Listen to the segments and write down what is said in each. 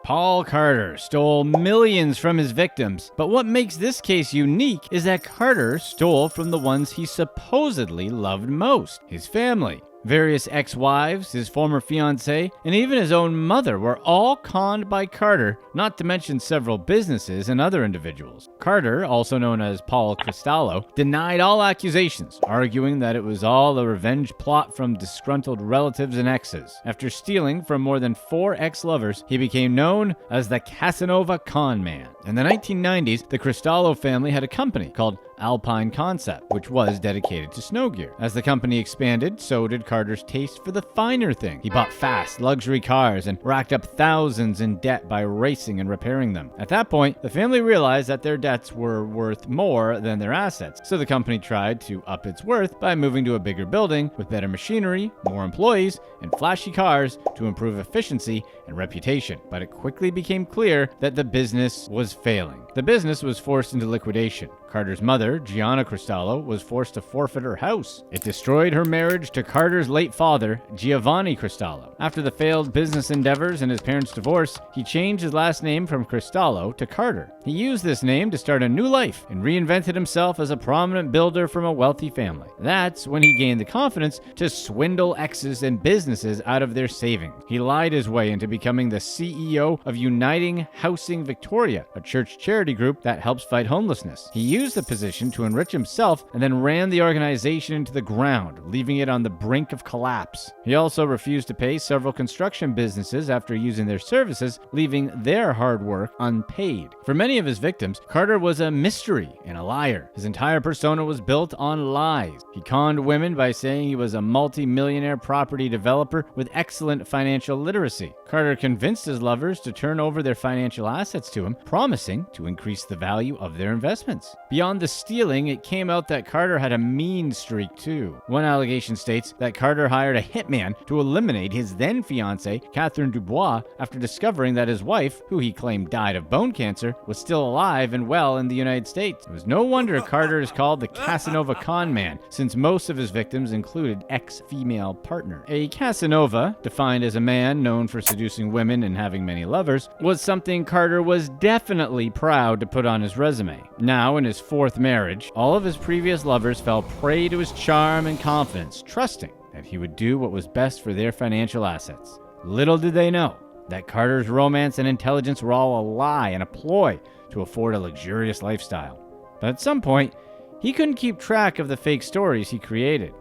Paul Carter stole millions from his victims, but what makes this case unique is that Carter stole from the ones he supposedly loved most, his family. Various ex-wives, his former fiancée, and even his own mother were all conned by Carter, not to mention several businesses and other individuals. Carter, also known as Paul Cristallo, denied all accusations, arguing that it was all a revenge plot from disgruntled relatives and exes. After stealing from more than 4 ex-lovers, he became known as the Casanova Conman. In the 1990s, the Cristallo family had a company called Alpine Concept, which was dedicated to snow gear. As the company expanded, so did Carter's taste for the finer thing. He bought fast, luxury cars and racked up thousands in debt by racing and repairing them. At that point, the family realized that their debts were worth more than their assets, so the company tried to up its worth by moving to a bigger building with better machinery, more employees, and flashy cars to improve efficiency and reputation. But it quickly became clear that the business was failing. The business was forced into liquidation. Carter's mother, Gianna Cristallo, was forced to forfeit her house. It destroyed her marriage to Carter's late father, Giovanni Cristallo. After the failed business endeavors and his parents' divorce, he changed his last name from Cristallo to Carter. He used this name to start a new life and reinvented himself as a prominent builder from a wealthy family. That's when he gained the confidence to swindle exes and businesses out of their savings. He lied his way into becoming the CEO of Uniting Housing Victoria, a church charity group that helps fight homelessness. He used the position to enrich himself and then ran the organization into the ground, leaving it on the brink of collapse. He also refused to pay several construction businesses after using their services, leaving their hard work unpaid. For many of his victims, Carter was a mystery and a liar. His entire persona was built on lies. He conned women by saying he was a multimillionaire property developer with excellent financial literacy. Carter convinced his lovers to turn over their financial assets to him, promising to increase the value of their investments. Beyond the stealing, it came out that Carter had a mean streak too. One allegation states that Carter hired a hitman to eliminate his then fiancée, Catherine Dubois, after discovering that his wife, who he claimed died of bone cancer, was still alive and well in the United States. It was no wonder Carter is called the Casanova Conman, since most of his victims included ex-female partners. A Casanova, defined as a man known for seducing women and having many lovers, was something Carter was definitely proud to put on his resume. Now, in his 4th marriage, all of his previous lovers fell prey to his charm and confidence, trusting that he would do what was best for their financial assets. Little did they know that Carter's romance and intelligence were all a lie and a ploy to afford a luxurious lifestyle. But at some point, he couldn't keep track of the fake stories he created.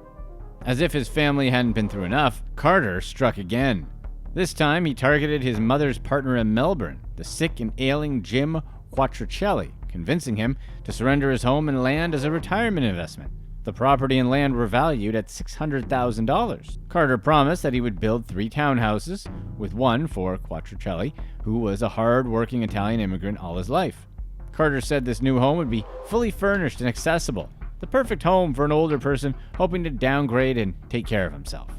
As if his family hadn't been through enough, Carter struck again. This time, he targeted his mother's partner in Melbourne, the sick and ailing Jim Quattrocelli, convincing him to surrender his home and land as a retirement investment. The property and land were valued at $600,000. Carter promised that he would build 3 townhouses, with one for Quattrocelli, who was a hard-working Italian immigrant all his life. Carter said this new home would be fully furnished and accessible, the perfect home for an older person hoping to downgrade and take care of himself.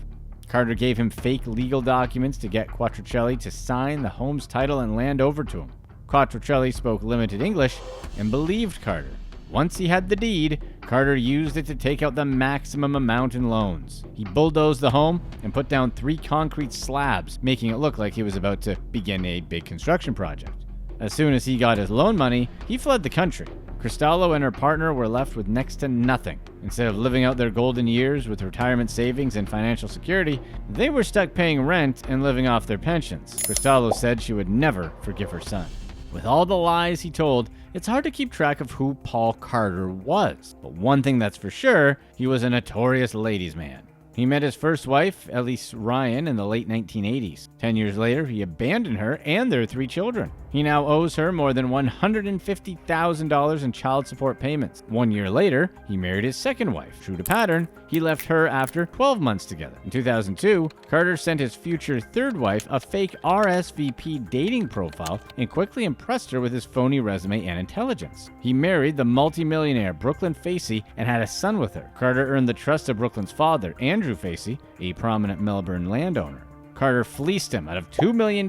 Carter gave him fake legal documents to get Quattrocelli to sign the home's title and land over to him. Quattrocelli spoke limited English and believed Carter. Once he had the deed, Carter used it to take out the maximum amount in loans. He bulldozed the home and put down 3 concrete slabs, making it look like he was about to begin a big construction project. As soon as he got his loan money, he fled the country. Cristallo and her partner were left with next to nothing. Instead of living out their golden years with retirement savings and financial security, they were stuck paying rent and living off their pensions. Cristallo said she would never forgive her son. With all the lies he told, it's hard to keep track of who Paul Carter was. But one thing that's for sure, he was a notorious ladies' man. He met his first wife, Elise Ryan, in the late 1980s. 10 years later, he abandoned her and their 3 children. He now owes her more than $150,000 in child support payments. 1 year later, he married his second wife. True to pattern, he left her after 12 months together. In 2002, Carter sent his future third wife a fake RSVP dating profile and quickly impressed her with his phony resume and intelligence. He married the multimillionaire Brooklyn Facey and had a son with her. Carter earned the trust of Brooklyn's father, Andrew Facey, a prominent Melbourne landowner. Carter fleeced him out of $2 million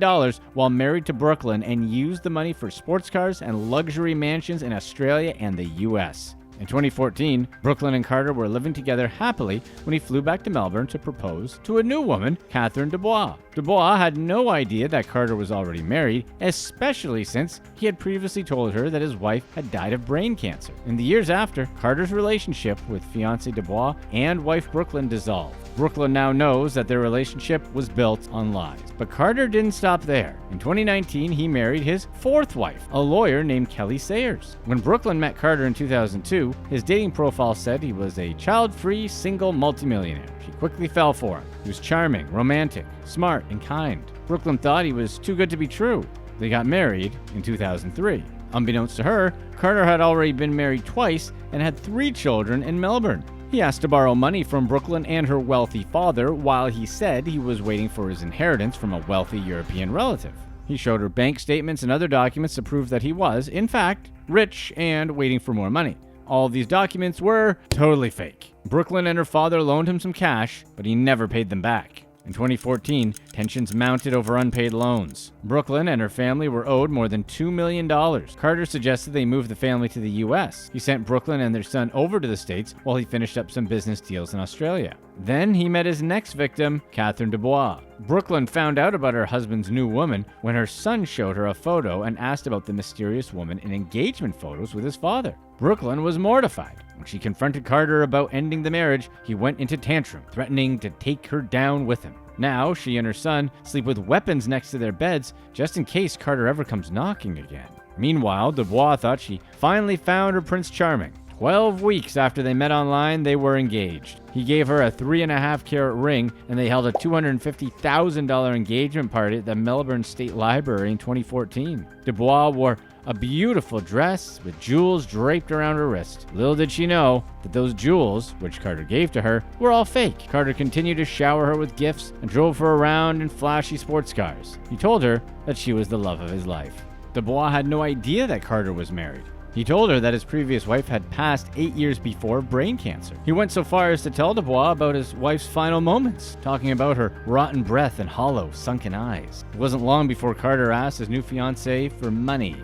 while married to Brooklyn and used the money for sports cars and luxury mansions in Australia and the US. In 2014, Brooklyn and Carter were living together happily when he flew back to Melbourne to propose to a new woman, Catherine Dubois. Dubois had no idea that Carter was already married, especially since he had previously told her that his wife had died of brain cancer. In the years after, Carter's relationship with fiancée Dubois and wife Brooklyn dissolved. Brooklyn now knows that their relationship was built on lies. But Carter didn't stop there. In 2019, he married his fourth wife, a lawyer named Kelly Sayers. When Brooklyn met Carter in 2002, his dating profile said he was a child-free, single multimillionaire. She quickly fell for him. He was charming, romantic, smart, and kind. Brooklyn thought he was too good to be true. They got married in 2003. Unbeknownst to her, Carter had already been married twice and had 3 children in Melbourne. He asked to borrow money from Brooklyn and her wealthy father while he said he was waiting for his inheritance from a wealthy European relative. He showed her bank statements and other documents to prove that he was, in fact, rich and waiting for more money. All of these documents were totally fake. Brooklyn and her father loaned him some cash, but he never paid them back. In 2014, tensions mounted over unpaid loans. Brooklyn and her family were owed more than $2 million. Carter suggested they move the family to the U.S. He sent Brooklyn and their son over to the States while he finished up some business deals in Australia. Then he met his next victim, Catherine Dubois. Brooklyn found out about her husband's new woman when her son showed her a photo and asked about the mysterious woman in engagement photos with his father. Brooklyn was mortified. When she confronted Carter about ending the marriage, he went into tantrum, threatening to take her down with him. Now, she and her son sleep with weapons next to their beds just in case Carter ever comes knocking again. Meanwhile, Dubois thought she finally found her Prince Charming. 12 weeks after they met online, they were engaged. He gave her a 3.5-carat ring, and they held a $250,000 engagement party at the Melbourne State Library in 2014. Dubois wore a beautiful dress with jewels draped around her wrist. Little did she know that those jewels, which Carter gave to her, were all fake. Carter continued to shower her with gifts and drove her around in flashy sports cars. He told her that she was the love of his life. Dubois had no idea that Carter was married. He told her that his previous wife had passed 8 years before brain cancer. He went so far as to tell Dubois about his wife's final moments, talking about her rotten breath and hollow, sunken eyes. It wasn't long before Carter asked his new fiancée for money.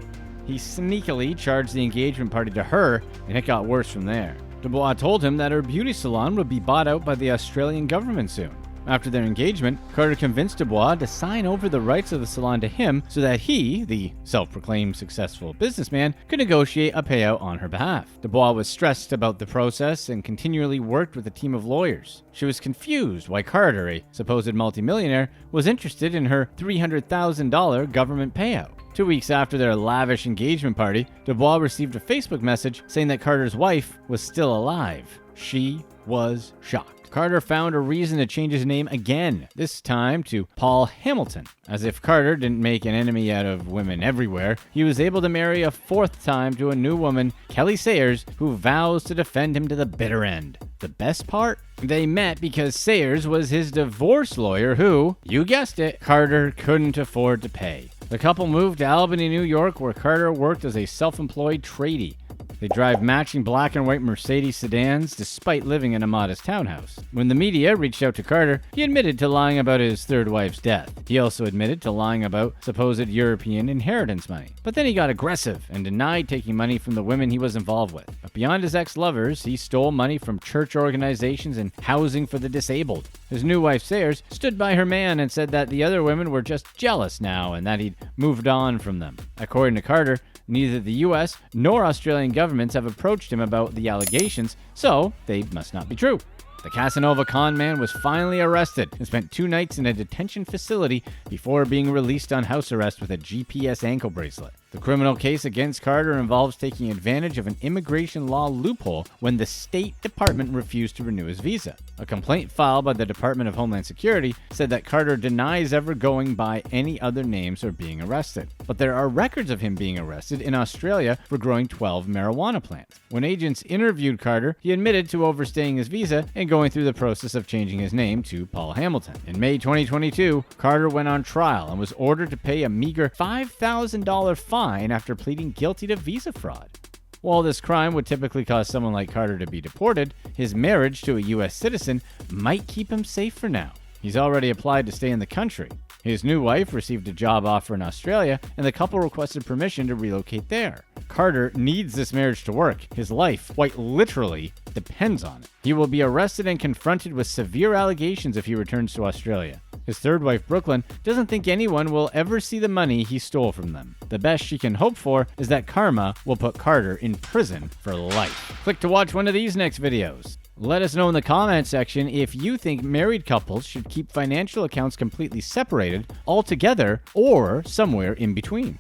He sneakily charged the engagement party to her, and it got worse from there. Dubois told him that her beauty salon would be bought out by the Australian government soon. After their engagement, Carter convinced Dubois to sign over the rights of the salon to him so that he, the self-proclaimed successful businessman, could negotiate a payout on her behalf. Dubois was stressed about the process and continually worked with a team of lawyers. She was confused why Carter, a supposed multimillionaire, was interested in her $300,000 government payout. 2 weeks after their lavish engagement party, Dubois received a Facebook message saying that Carter's wife was still alive. She was shocked. Carter found a reason to change his name again, this time to Paul Hamilton. As if Carter didn't make an enemy out of women everywhere, he was able to marry a 4th time to a new woman, Kelly Sayers, who vows to defend him to the bitter end. The best part? They met because Sayers was his divorce lawyer who, you guessed it, Carter couldn't afford to pay. The couple moved to Albany, New York, where Carter worked as a self-employed tradie. They drive matching black and white Mercedes sedans despite living in a modest townhouse. When the media reached out to Carter, he admitted to lying about his 3rd wife's death. He also admitted to lying about supposed European inheritance money. But then he got aggressive and denied taking money from the women he was involved with. But beyond his ex-lovers, he stole money from church organizations and housing for the disabled. His new wife, Sayers, stood by her man and said that the other women were just jealous now and that he'd moved on from them. According to Carter, neither the U.S. nor Australian governments have approached him about the allegations, so they must not be true. The Casanova Conman was finally arrested and spent 2 nights in a detention facility before being released on house arrest with a GPS ankle bracelet. The criminal case against Carter involves taking advantage of an immigration law loophole when the State Department refused to renew his visa. A complaint filed by the Department of Homeland Security said that Carter denies ever going by any other names or being arrested. But there are records of him being arrested in Australia for growing 12 marijuana plants. When agents interviewed Carter, he admitted to overstaying his visa and going through the process of changing his name to Paul Hamilton. In May 2022, Carter went on trial and was ordered to pay a meager $5,000 fine after pleading guilty to visa fraud. While this crime would typically cause someone like Carter to be deported, his marriage to a U.S. citizen might keep him safe for now. He's already applied to stay in the country. His new wife received a job offer in Australia, and the couple requested permission to relocate there. Carter needs this marriage to work. His life, quite literally, depends on it. He will be arrested and confronted with severe allegations if he returns to Australia. His third wife, Brooklyn, doesn't think anyone will ever see the money he stole from them. The best she can hope for is that karma will put Carter in prison for life. Click to watch one of these next videos. Let us know in the comment section if you think married couples should keep financial accounts completely separated, altogether, or somewhere in between.